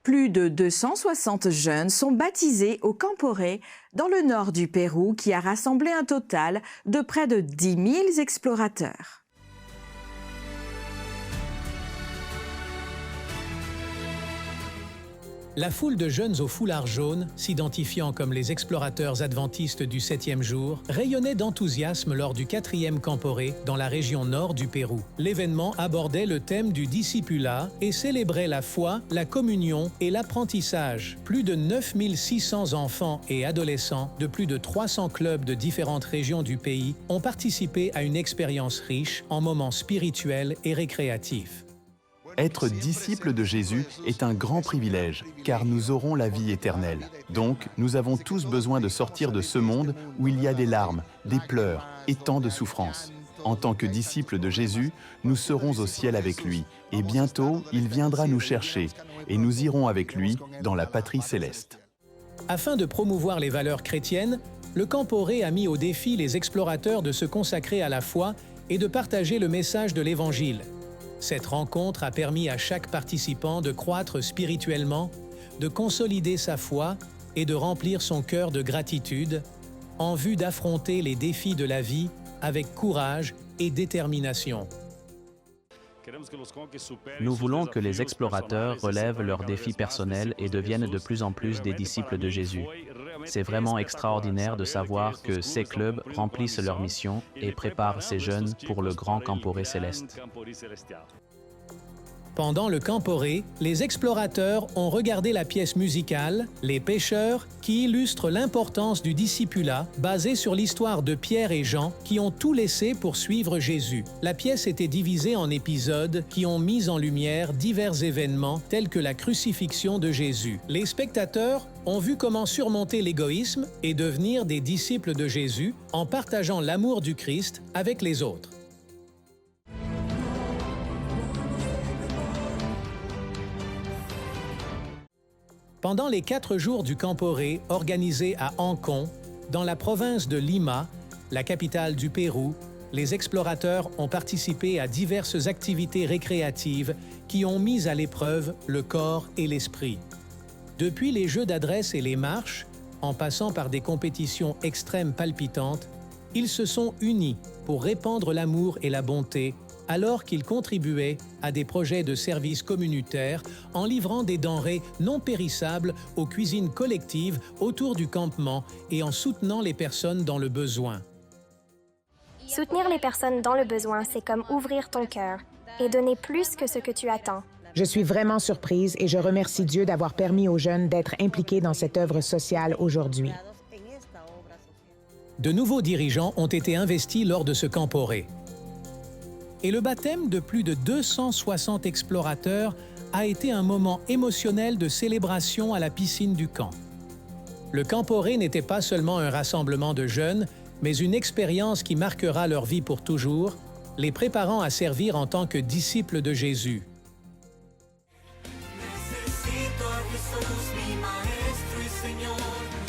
Plus de 260 jeunes sont baptisés au Camporé, dans le nord du Pérou, qui a rassemblé un total de près de 10 000 explorateurs. La foule de jeunes au foulard jaune, s'identifiant comme les explorateurs adventistes du 7e jour, rayonnait d'enthousiasme lors du 4e Camporé dans la région nord du Pérou. L'événement abordait le thème du discipulat et célébrait la foi, la communion et l'apprentissage. Plus de 9 600 enfants et adolescents de plus de 300 clubs de différentes régions du pays ont participé à une expérience riche en moments spirituels et récréatifs. Être disciple de Jésus est un grand privilège, car nous aurons la vie éternelle. Donc, nous avons tous besoin de sortir de ce monde où il y a des larmes, des pleurs et tant de souffrances. En tant que disciples de Jésus, nous serons au ciel avec lui, et bientôt, il viendra nous chercher, et nous irons avec lui dans la patrie céleste. Afin de promouvoir les valeurs chrétiennes, le Camporé a mis au défi les explorateurs de se consacrer à la foi et de partager le message de l'Évangile. Cette rencontre a permis à chaque participant de croître spirituellement, de consolider sa foi et de remplir son cœur de gratitude en vue d'affronter les défis de la vie avec courage et détermination. Nous voulons que les explorateurs relèvent leurs défis personnels et deviennent de plus en plus des disciples de Jésus. C'est vraiment extraordinaire de savoir que ces clubs remplissent leur mission et préparent ces jeunes pour le grand Camporé céleste. Pendant le Camporé, les explorateurs ont regardé la pièce musicale « Les pêcheurs » qui illustre l'importance du discipulat basé sur l'histoire de Pierre et Jean qui ont tout laissé pour suivre Jésus. La pièce était divisée en épisodes qui ont mis en lumière divers événements tels que la crucifixion de Jésus. Les spectateurs ont vu comment surmonter l'égoïsme et devenir des disciples de Jésus en partageant l'amour du Christ avec les autres. Pendant les 4 jours du Camporé organisé à Ancón, dans la province de Lima, la capitale du Pérou, les explorateurs ont participé à diverses activités récréatives qui ont mis à l'épreuve le corps et l'esprit. Depuis les jeux d'adresse et les marches, en passant par des compétitions extrêmes palpitantes, ils se sont unis pour répandre l'amour et la bonté alors qu'ils contribuaient à des projets de services communautaires en livrant des denrées non périssables aux cuisines collectives autour du campement et en soutenant les personnes dans le besoin. Soutenir les personnes dans le besoin, c'est comme ouvrir ton cœur et donner plus que ce que tu attends. Je suis vraiment surprise et je remercie Dieu d'avoir permis aux jeunes d'être impliqués dans cette œuvre sociale aujourd'hui. De nouveaux dirigeants ont été investis lors de ce Camporé. Et le baptême de plus de 260 explorateurs a été un moment émotionnel de célébration à la piscine du camp. Le Camporé n'était pas seulement un rassemblement de jeunes, mais une expérience qui marquera leur vie pour toujours, les préparant à servir en tant que disciples de Jésus. Necesito a Jesús, mi Maestro y Señor.